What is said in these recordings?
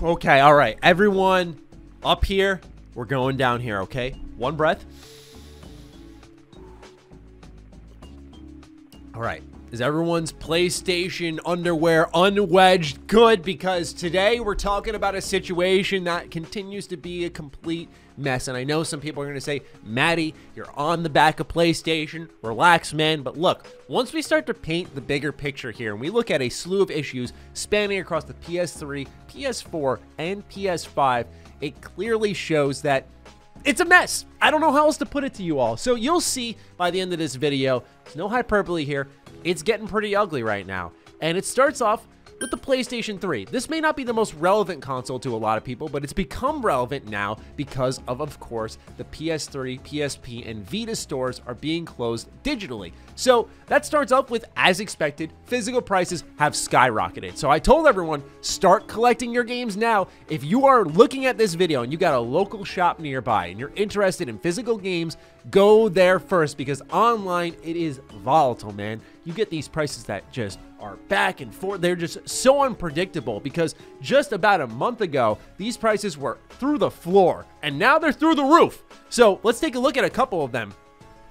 Okay, all right. Everyone up here, we're going down here, okay? One breath. All right. Is everyone's PlayStation underwear unwedged? Good, because today we're talking about a situation that continues to be a complete mess. And I know some people are going to say, Matty, you're on the back of PlayStation. Relax, man. But look, once we start to paint the bigger picture here and we look at a slew of issues spanning across the PS3, PS4, and PS5, it clearly shows that it's a mess. I don't know how else to put it to you all. So you'll see by the end of this video, there's no hyperbole here. It's getting pretty ugly right now. And it starts off with the PlayStation 3. This may not be the most relevant console to a lot of people, but it's become relevant now because of course, the PS3, PSP, and Vita stores are being closed digitally. So that starts off with, as expected, physical prices have skyrocketed. So I told everyone, start collecting your games now. If you are looking at this video and you got a local shop nearby and you're interested in physical games, go there first, because online it is volatile, man. You get these prices that just are back and forth. They're just so unpredictable, because just about a month ago, these prices were through the floor and now they're through the roof. So let's take a look at a couple of them.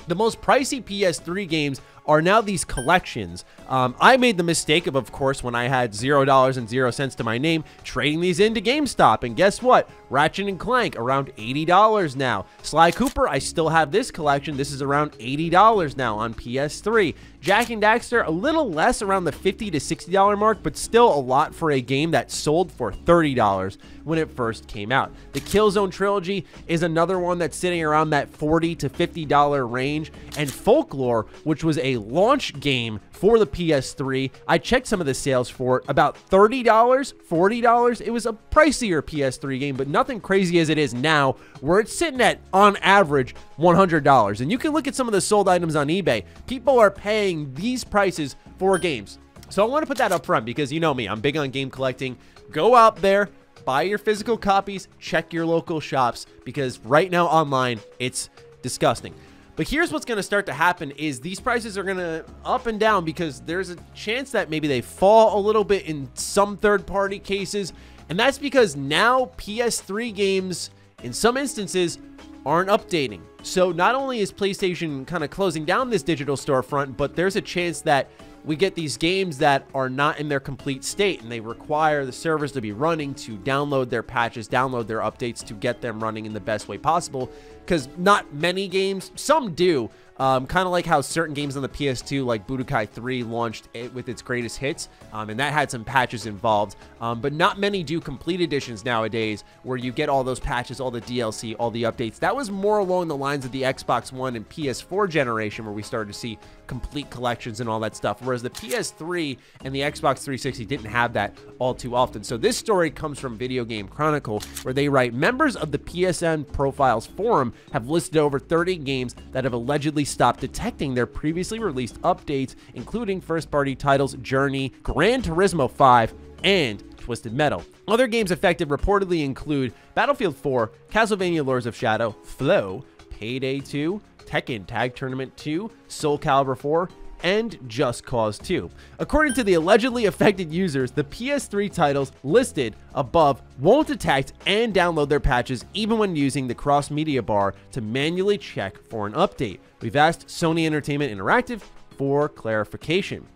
The most pricey PS3 games are now these collections. I made the mistake of course, when I had $0 to my name, trading these into GameStop. And guess what? Ratchet & Clank, around $80 now. Sly Cooper, I still have this collection. This is around $80 now on PS3. Jack Daxter, a little less, around the $50 to $60 mark, but still a lot for a game that sold for $30 when it first came out. The Killzone trilogy is another one that's sitting around that $40 to $50 range. And Folklore, which was a launch game for the PS3, I checked some of the sales for it, about $30, $40. It was a pricier PS3 game, but nothing crazy as it is now, where it's sitting at, on average, $100. And you can look at some of the sold items on eBay. People are paying these prices for games. So I want to put that up front, because you know me, I'm big on game collecting. Go out there, buy your physical copies, check your local shops, because right now online, it's disgusting. But here's what's going to start to happen is these prices are going to up and down, because there's a chance that maybe they fall a little bit in some third-party cases. And that's because now PS3 games, in some instances, aren't updating. So not only is PlayStation kind of closing down this digital storefront, but there's a chance that we get these games that are not in their complete state, and they require the servers to be running to download their patches, download their updates to get them running in the best way possible. Because not many games, some do, kind of like how certain games on the PS2, like Budokai 3, launched with its greatest hits, and that had some patches involved. But not many do complete editions nowadays, where you get all those patches, all the DLC, all the updates. That was more along the lines of the Xbox One and PS4 generation, where we started to see complete collections and all that stuff, whereas the PS3 and the Xbox 360 didn't have that all too often. So this story comes from Video Game Chronicle, where they write, members of the PSN Profiles forum have listed over 30 games that have allegedly stopped detecting their previously released updates, including first-party titles Journey, Gran Turismo 5, and Twisted Metal. Other games affected reportedly include Battlefield 4, Castlevania Lords of Shadow, Flaw, Payday 2, Tekken Tag Tournament 2, Soul Calibur 4, and Just Cause 2. According to the allegedly affected users, the PS3 titles listed above won't detect and download their patches even when using the cross-media bar to manually check for an update. We've asked Sony Entertainment Interactive for clarification.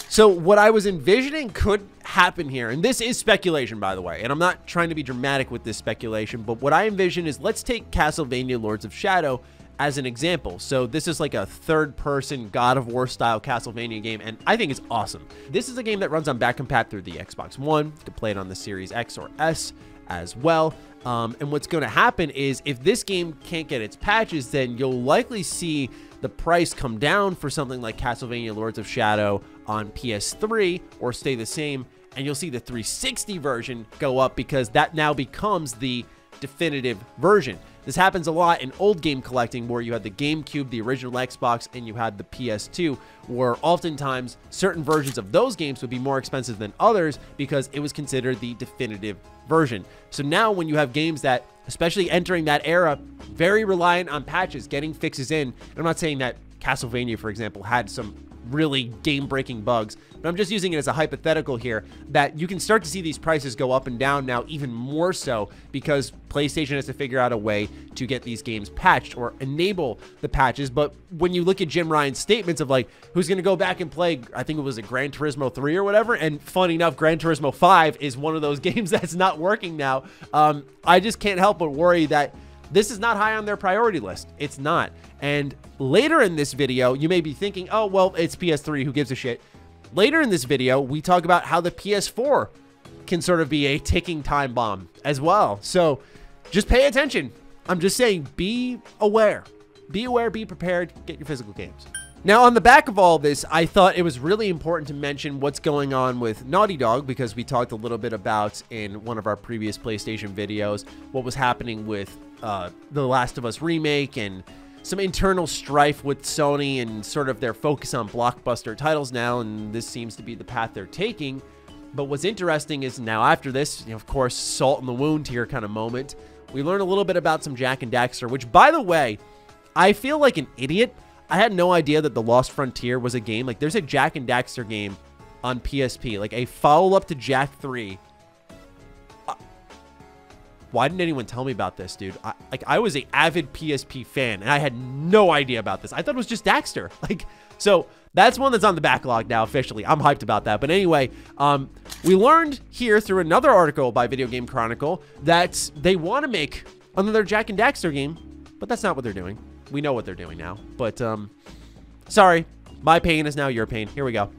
So what I was envisioning could happen here, and this is speculation, by the way, and I'm not trying to be dramatic with this speculation, but what I envision is, let's take Castlevania Lords of Shadow as an example. So this is like a third-person God of War style Castlevania game, and I think it's awesome. This is a game that runs on back compat through the Xbox One. You can play it on the Series X or S as well. And what's going to happen is, if this game can't get its patches, then you'll likely see the price come down for something like Castlevania Lords of Shadow on PS3, or stay the same, and you'll see the 360 version go up, because that now becomes the definitive version. This happens a lot in old game collecting, where you had the GameCube, the original Xbox, and you had the PS2, where oftentimes certain versions of those games would be more expensive than others because it was considered the definitive version. So now when you have games that, especially entering that era, very reliant on patches, getting fixes in, and I'm not saying that Castlevania, for example, had some really game-breaking bugs. But I'm just using it as a hypothetical here that you can start to see these prices go up and down now, even more so because PlayStation has to figure out a way to get these games patched or enable the patches. But when you look at Jim Ryan's statements of like, who's going to go back and play, I think it was a Gran Turismo 3 or whatever, and funny enough, Gran Turismo 5 is one of those games that's not working now. I just can't help but worry that this is not high on their priority list. It's not. And later in this video, you may be thinking, oh, well, it's PS3, who gives a shit? Later in this video, we talk about how the PS4 can sort of be a ticking time bomb as well. So just pay attention. I'm just saying, be aware. Be aware, be prepared, get your physical games. Now, on the back of all this, I thought it was really important to mention what's going on with Naughty Dog, because we talked a little bit about in one of our previous PlayStation videos what was happening with The Last of Us remake and some internal strife with Sony and sort of their focus on blockbuster titles now, and this seems to be the path they're taking. But what's interesting is now after this, of course, salt in the wound here kind of moment, we learn a little bit about some Jack and Daxter, which, by the way, I feel like an idiot. I had no idea that The Lost Frontier was a game. Like, there's a Jack and Daxter game on PSP, like a follow-up to Jak 3. Why didn't anyone tell me about this, dude? I was an avid PSP fan, and I had no idea about this. I thought it was just Daxter. So that's one that's on the backlog now officially. I'm hyped about that. But anyway, we learned here through another article by Video Game Chronicle that they want to make another Jack and Daxter game, but that's not what they're doing. We know what they're doing now. But sorry, my pain is now your pain. Here we go.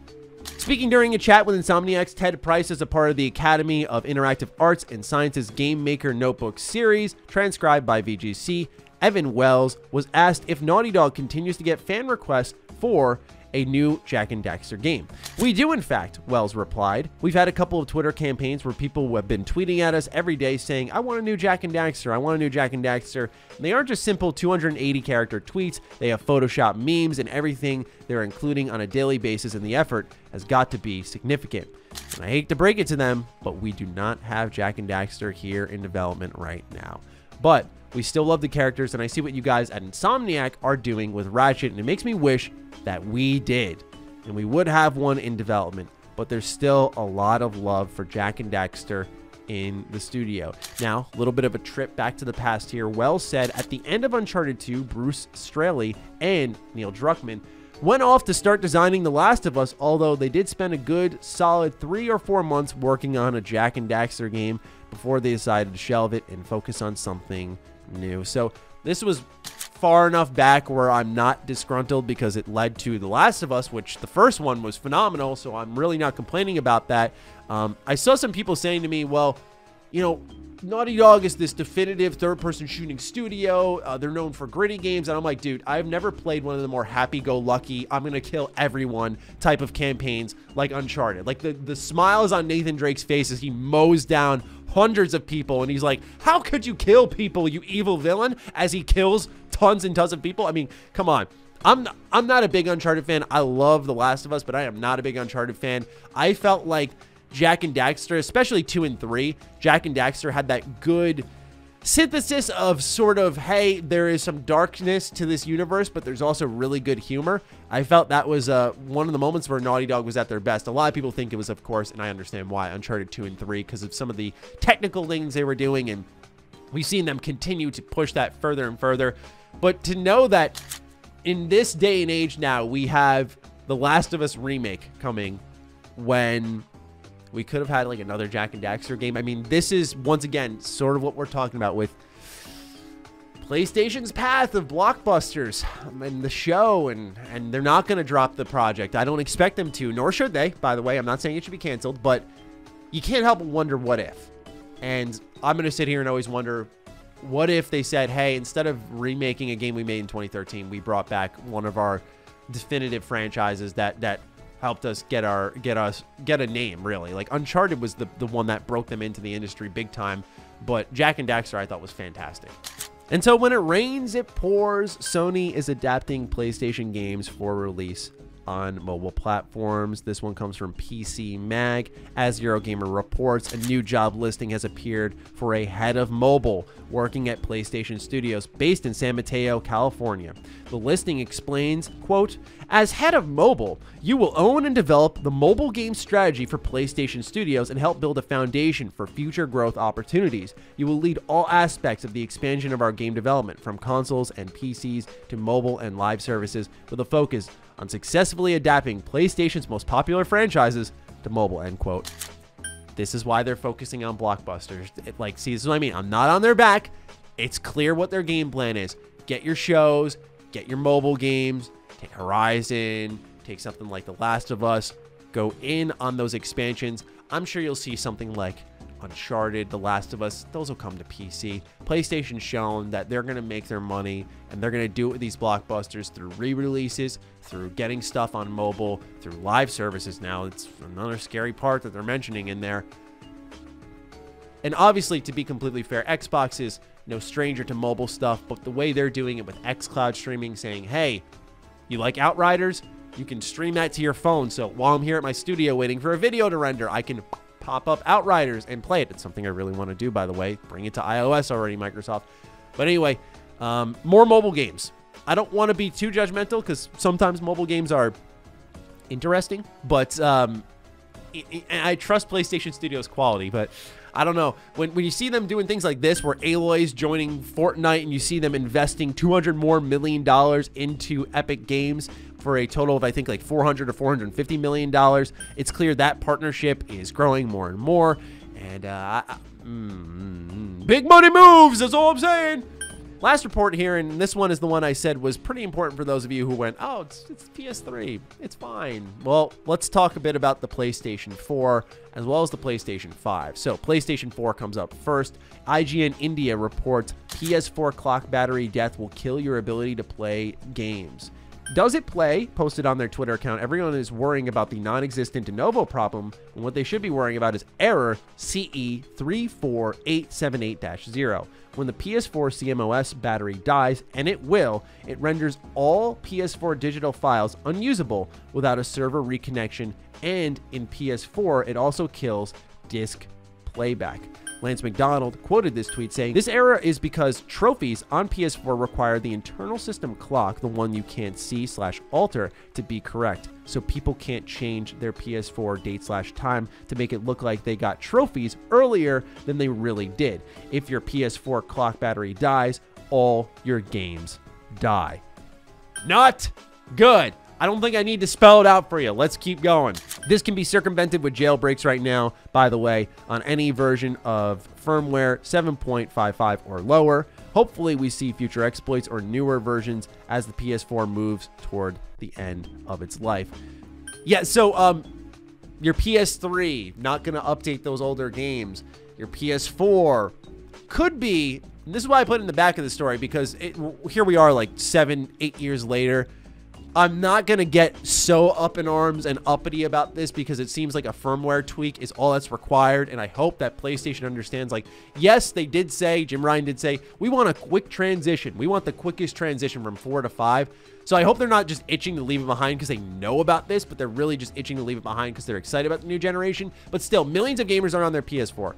Speaking during a chat with Insomniac's Ted Price as a part of the Academy of Interactive Arts and Sciences Game Maker Notebook series, transcribed by VGC, Evan Wells was asked if Naughty Dog continues to get fan requests for a new Jak and Daxter game. We do, in fact, Wells replied. We've had a couple of Twitter campaigns where people have been tweeting at us every day saying, I want a new Jak and Daxter, I want a new Jak and Daxter. And they aren't just simple 280 character tweets, they have Photoshop memes and everything they're including on a daily basis, and the effort has got to be significant. And I hate to break it to them, but we do not have Jak and Daxter here in development right now. But we still love the characters, and I see what you guys at Insomniac are doing with Ratchet, and it makes me wish that we did, and we would have one in development, but there's still a lot of love for Jak and Daxter in the studio. Now, a little bit of a trip back to the past here. Wells said at the end of Uncharted 2, Bruce Straley and Neil Druckmann went off to start designing The Last of Us, although they did spend a good solid 3 or 4 months working on a Jak and Daxter game before they decided to shelve it and focus on something new. So this was far enough back where I'm not disgruntled because it led to The Last of Us, which the first one was phenomenal, so I'm really not complaining about that. I saw some people saying to me, well, you know, Naughty Dog is this definitive third-person shooting studio. They're known for gritty games. And I'm like, dude, I've never played one of the more happy-go-lucky, I'm going to kill everyone type of campaigns like Uncharted. Like, the smiles on Nathan Drake's face as he mows down hundreds of people, and he's like, how could you kill people, you evil villain, as he kills tons and tons of people. I mean, come on. I'm not a big Uncharted fan. I love The Last of Us, but I am not a big Uncharted fan. I felt like Jak and Daxter, especially 2 and 3, Jak and Daxter had that good synthesis of sort of, hey, there is some darkness to this universe, but there's also really good humor. I felt that was one of the moments where Naughty Dog was at their best. A lot of people think it was, of course, and I understand why, Uncharted 2 and 3, because of some of the technical things they were doing, and we've seen them continue to push that further and further. But to know that in this day and age now, we have The Last of Us remake coming when we could have had like another Jak and Daxter game. I mean, this is, once again, sort of what we're talking about with PlayStation's path of blockbusters and the show, and they're not going to drop the project. I don't expect them to, nor should they, by the way. I'm not saying it should be canceled, but you can't help but wonder what if. And I'm going to sit here and always wonder, what if they said, hey, instead of remaking a game we made in 2013, we brought back one of our definitive franchises that helped us get a name, really. Like, Uncharted was the one that broke them into the industry big time, but Jak and Daxter I thought was fantastic. And so when it rains, it pours. Sony is adapting PlayStation games for release on mobile platforms. This one comes from PC Mag. As Eurogamer reports, a new job listing has appeared for a head of mobile working at PlayStation Studios based in San Mateo, California. The listing explains, quote, "As head of mobile, you will own and develop the mobile game strategy for PlayStation Studios and help build a foundation for future growth opportunities. You will lead all aspects of the expansion of our game development, from consoles and PCs to mobile and live services, with a focus on successfully adapting PlayStation's most popular franchises to mobile," end quote. This is why they're focusing on blockbusters. See, this is what I mean. I'm not on their back. It's clear what their game plan is. Get your shows, get your mobile games, take Horizon, take something like The Last of Us, go in on those expansions. I'm sure you'll see something like Uncharted, The Last of Us. Those will come to PC. PlayStation's shown that they're going to make their money, and they're going to do it with these blockbusters through re-releases, through getting stuff on mobile, through live services now. It's another scary part that they're mentioning in there. And obviously, to be completely fair, Xbox is no stranger to mobile stuff, but the way they're doing it with xCloud streaming, saying, hey, you like Outriders? You can stream that to your phone. So while I'm here at my studio waiting for a video to render, I can pop up Outriders and play it. It's something I really want to do, by the way. Bring it to iOS already, Microsoft. But anyway, more mobile games. I don't want to be too judgmental because sometimes mobile games are interesting, but I trust PlayStation Studios quality, but I don't know. When you see them doing things like this, where Aloy's joining Fortnite and you see them investing $200 million more into Epic Games for a total of, I think, like $400 or $450 million, it's clear that partnership is growing more and more. And big money moves, that's all I'm saying. Last report here, and this one is the one I said was pretty important for those of you who went, oh, it's PS3, it's fine. Well, let's talk a bit about the PlayStation 4 as well as the PlayStation 5. So PlayStation 4 comes up first. IGN India reports PS4 clock battery death will kill your ability to play games. Does it play? Posted on their Twitter account. Everyone is worrying about the non-existent de novo problem, and what they should be worrying about is error CE34878-0. When the PS4 CMOS battery dies, and it will, it renders all PS4 digital files unusable without a server reconnection, and in PS4, it also kills disk playback. Lance McDonald quoted this tweet saying, "This error is because trophies on PS4 require the internal system clock, the one you can't see/alter, to be correct. So people can't change their PS4 date/time to make it look like they got trophies earlier than they really did. If your PS4 clock battery dies, all your games die." Not good. I don't think I need to spell it out for you. Let's keep going. This can be circumvented with jailbreaks right now, by the way, on any version of firmware 7.55 or lower. Hopefully, we see future exploits or newer versions as the PS4 moves toward the end of its life. Yeah, so your PS3, not going to update those older games. Your PS4 could be, and this is why I put it in the back of the story, because here we are like 7-8 years later. I'm not going to get so up in arms and uppity about this because it seems like a firmware tweak is all that's required. And I hope that PlayStation understands, like, yes, they did say, Jim Ryan did say, we want a quick transition. We want the quickest transition from 4 to 5. So I hope they're not just itching to leave it behind because they know about this, but they're really just itching to leave it behind because they're excited about the new generation. But still, millions of gamers are on their PS4.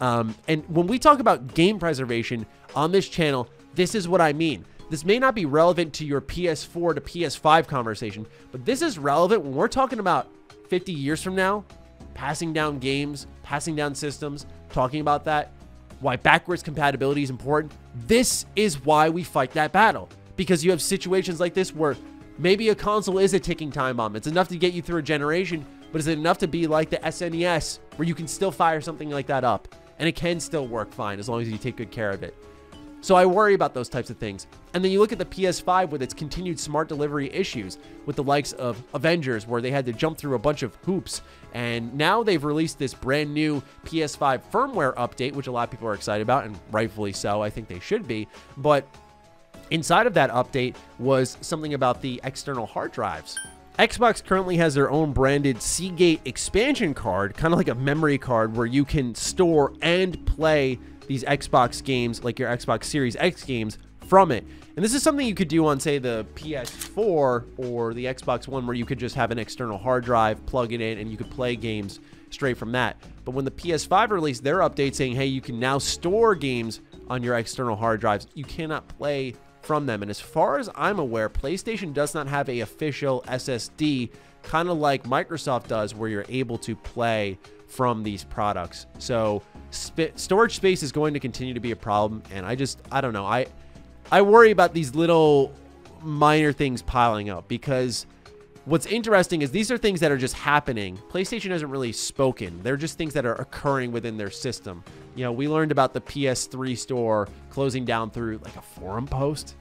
And when we talk about game preservation on this channel, this is what I mean. This may not be relevant to your PS4 to PS5 conversation, but this is relevant when we're talking about 50 years from now, passing down games, passing down systems, talking about that, why backwards compatibility is important. This is why we fight that battle, because you have situations like this where maybe a console is a ticking time bomb. It's enough to get you through a generation, but is it enough to be like the SNES where you can still fire something like that up and it can still work fine as long as you take good care of it? So I worry about those types of things. And then you look at the PS5 with its continued smart delivery issues with the likes of Avengers, where they had to jump through a bunch of hoops. And now they've released this brand new PS5 firmware update, which a lot of people are excited about, and rightfully so. I think they should be. But inside of that update was something about the external hard drives. Xbox currently has their own branded Seagate expansion card, kind of like a memory card where you can store and play these Xbox games, like your Xbox Series X games, from it. And this is something you could do on, say, the PS4 or the Xbox One, where you could just have an external hard drive, plug it in, and you could play games straight from that. But when the PS5 released their update saying, hey, you can now store games on your external hard drives, you cannot play from them. And as far as I'm aware, PlayStation does not have a official SSD, kind of like Microsoft does, where you're able to play from these products. So storage space is going to continue to be a problem, and I don't know. I worry about these little minor things piling up, because what's interesting is these are things that are just happening. PlayStation hasn't really spoken. They're just things that are occurring within their system. You know, we learned about the PS3 store closing down through like a forum post.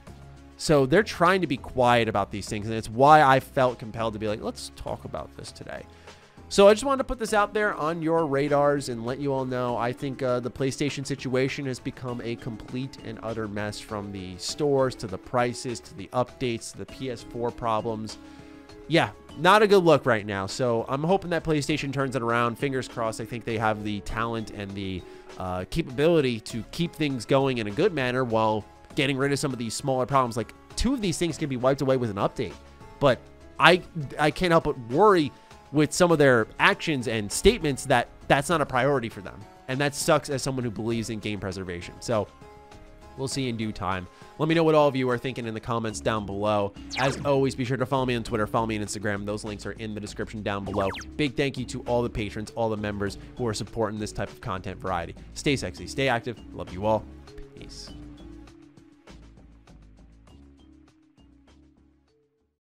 So they're trying to be quiet about these things, and it's why I felt compelled to be like, let's talk about this today. So I just wanted to put this out there on your radars and let you all know. I think the PlayStation situation has become a complete and utter mess, from the stores to the prices to the updates to the PS4 problems. Yeah, not a good look right now. So I'm hoping that PlayStation turns it around. Fingers crossed. I think they have the talent and the capability to keep things going in a good manner while getting rid of some of these smaller problems. Like, 2 of these things can be wiped away with an update. But I can't help but worry with some of their actions and statements that that's not a priority for them. And that sucks as someone who believes in game preservation. So we'll see in due time. Let me know what all of you are thinking in the comments down below. As always, be sure to follow me on Twitter, follow me on Instagram. Those links are in the description down below. Big thank you to all the patrons, all the members who are supporting this type of content variety. Stay sexy, stay active. Love you all. Peace.